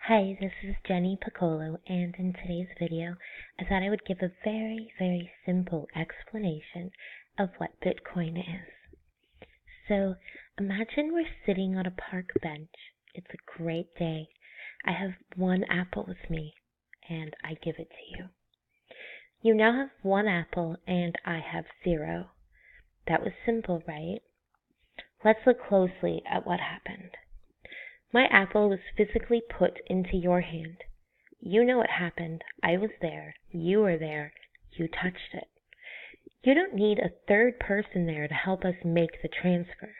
Hi, this is Jenny Piccolo, and in today's video, I thought I would give a very, very simple explanation of what Bitcoin is. So, imagine we're sitting on a park bench. It's a great day. I have one apple with me, and I give it to you. You now have one apple, and I have 0. That was simple, right? Let's look closely at what happened. My apple was physically put into your hand. You know what happened. I was there. You were there. You touched it. You don't need a third person there to help us make the transfer.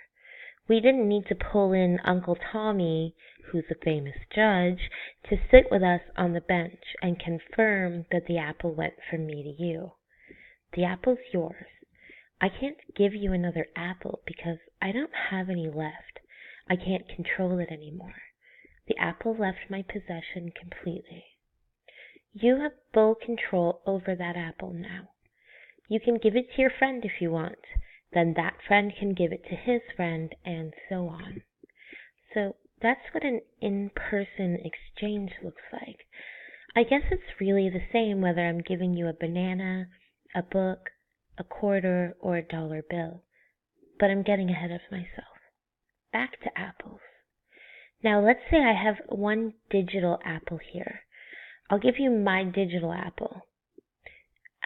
We didn't need to pull in Uncle Tommy, who's a famous judge, to sit with us on the bench and confirm that the apple went from me to you. The apple's yours. I can't give you another apple because I don't have any left. I can't control it anymore. The apple left my possession completely. You have full control over that apple now. You can give it to your friend if you want. Then that friend can give it to his friend, and so on. So that's what an in-person exchange looks like. I guess it's really the same whether I'm giving you a banana, a book, a quarter, or a dollar bill. But I'm getting ahead of myself. Back to apples. Now let's say I have one digital apple here. I'll give you my digital apple.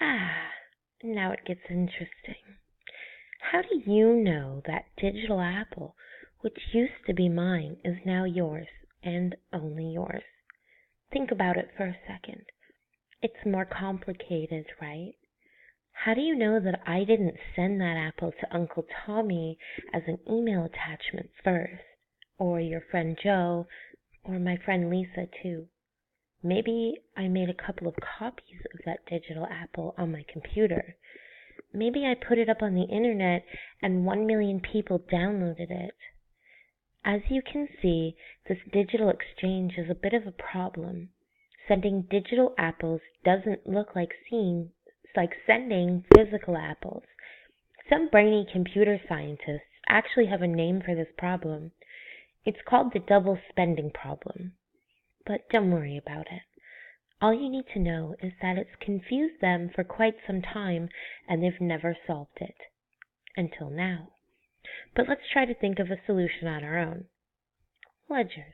Now it gets interesting. How do you know that digital apple, which used to be mine, is now yours and only yours? Think about it for a second. It's more complicated, right? How do you know that I didn't send that apple to Uncle Tommy as an email attachment first, or your friend Joe, or my friend Lisa too? Maybe I made a couple of copies of that digital apple on my computer. Maybe I put it up on the internet and 1 million people downloaded it. As you can see, this digital exchange is a bit of a problem. Sending digital apples doesn't look like sending physical apples. Some brainy computer scientists actually have a name for this problem. It's called the double spending problem. But don't worry about it. All you need to know is that it's confused them for quite some time and they've never solved it. Until now. But let's try to think of a solution on our own. Ledgers.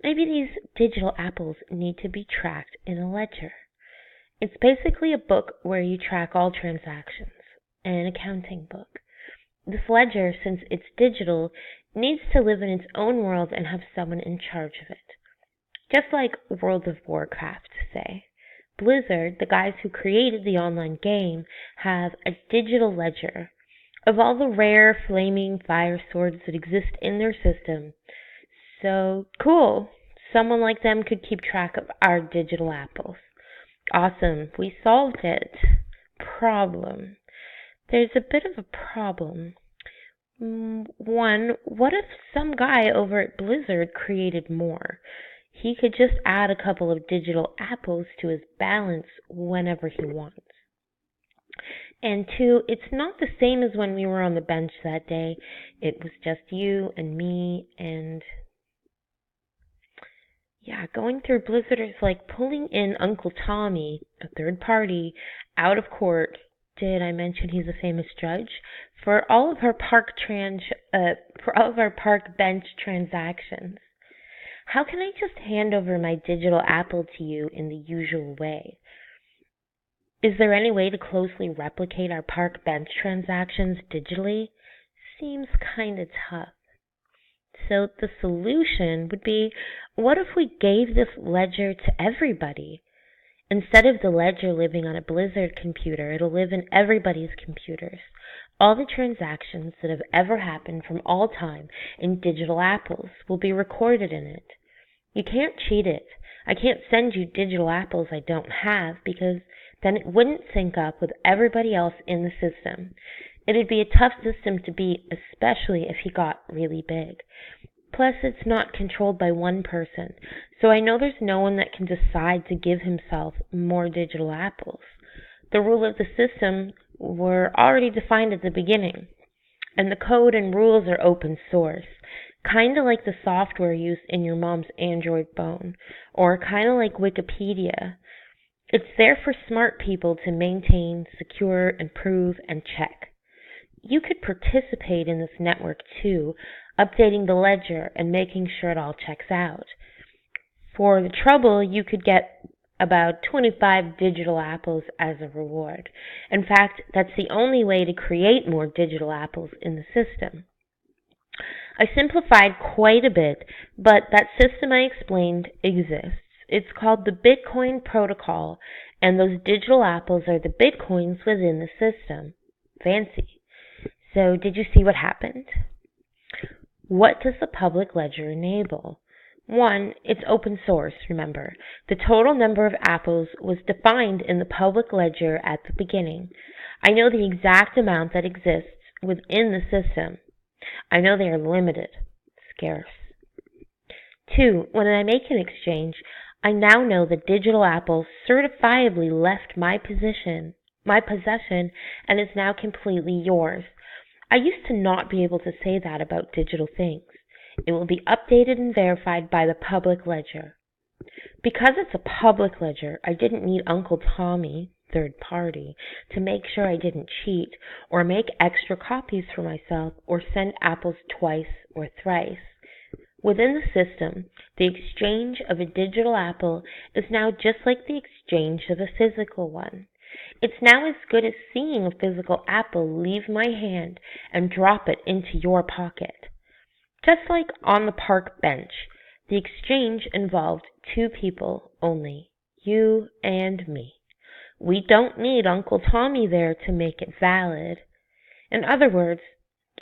Maybe these digital apples need to be tracked in a ledger. It's basically a book where you track all transactions, an accounting book. This ledger, since it's digital, needs to live in its own world and have someone in charge of it. Just like World of Warcraft, say. Blizzard, the guys who created the online game, have a digital ledger of all the rare flaming fire swords that exist in their system. So, cool. Someone like them could keep track of our digital apples. Awesome, we solved it. Problem. There's a bit of a problem. One, what if some guy over at Blizzard created more? He could just add a couple of digital apples to his balance whenever he wants. And 2, it's not the same as when we were on the bench that day. It was just you and me and... going through Blizzard is like pulling in Uncle Tommy, a third party, out of court. Did I mention he's a famous judge? For all of our park bench transactions. How can I just hand over my digital apple to you in the usual way? Is there any way to closely replicate our park bench transactions digitally? Seems kinda tough. So the solution would be, what if we gave this ledger to everybody? Instead of the ledger living on a Blizzard computer, it'll live in everybody's computers. All the transactions that have ever happened from all time in digital apples will be recorded in it. You can't cheat it. I can't send you digital apples I don't have because then it wouldn't sync up with everybody else in the system. It'd be a tough system to beat, especially if he got really big. Plus, it's not controlled by one person, so I know there's no one that can decide to give himself more digital apples. The rules of the system were already defined at the beginning, and the code and rules are open source. kind of like the software used in your mom's Android phone, or kind of like Wikipedia. It's there for smart people to maintain, secure, improve, and check. You could participate in this network too, updating the ledger and making sure it all checks out. For the trouble, you could get about 25 digital apples as a reward. In fact, that's the only way to create more digital apples in the system. I simplified quite a bit, but that system I explained exists. It's called the Bitcoin protocol, and those digital apples are the bitcoins within the system. Fancy. So, did you see what happened? What does the public ledger enable? One, it's open source, remember. The total number of apples was defined in the public ledger at the beginning. I know the exact amount that exists within the system. I know they are limited, scarce. Two, when I make an exchange, I now know the digital apple certifiably left my possession, and is now completely yours. I used to not be able to say that about digital things. It will be updated and verified by the public ledger. Because it's a public ledger, I didn't need Uncle Tommy, third party, to make sure I didn't cheat, or make extra copies for myself, or send apples twice or thrice. Within the system, the exchange of a digital apple is now just like the exchange of a physical one. It's now as good as seeing a physical apple leave my hand and drop it into your pocket. Just like on the park bench, the exchange involved two people only, you and me. We don't need Uncle Tommy there to make it valid. In other words,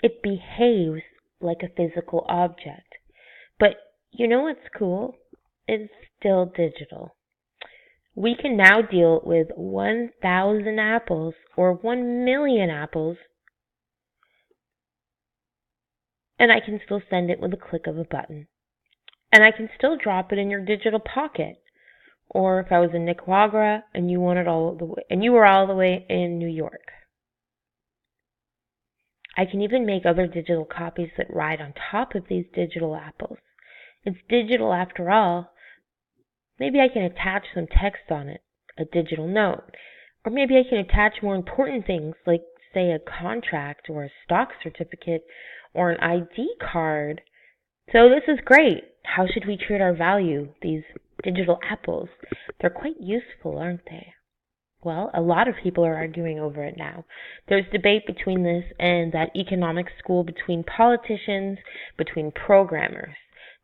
it behaves like a physical object. But you know what's cool? It's still digital. We can now deal with 1,000 apples or 1,000,000 apples, and I can still send it with a click of a button. And I can still drop it in your digital pocket. Or if I was in Nicaragua and you wanted you were all the way in New York. I can even make other digital copies that ride on top of these digital apples. It's digital after all. Maybe I can attach some text on it, a digital note. Or maybe I can attach more important things like, say, a contract or a stock certificate or an ID card. So this is great. How should we treat our value, these digital apples? They're quite useful, aren't they? Well, a lot of people are arguing over it now. There's debate between this and that economics school, between politicians, between programmers.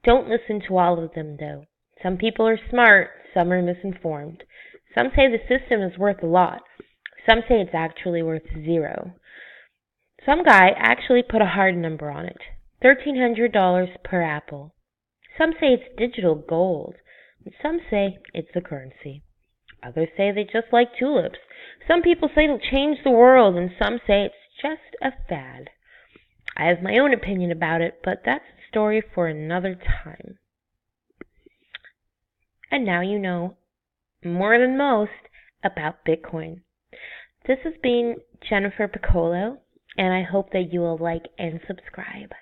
Don't listen to all of them, though. Some people are smart, some are misinformed. Some say the system is worth a lot. Some say it's actually worth zero. Some guy actually put a hard number on it, $1,300 per apple. Some say it's digital gold, and some say it's a currency. Others say they just like tulips. Some people say it'll change the world, and some say it's just a fad. I have my own opinion about it, but that's a story for another time. And now you know more than most about Bitcoin. This has been Jennifer Piccolo, and I hope that you will like and subscribe.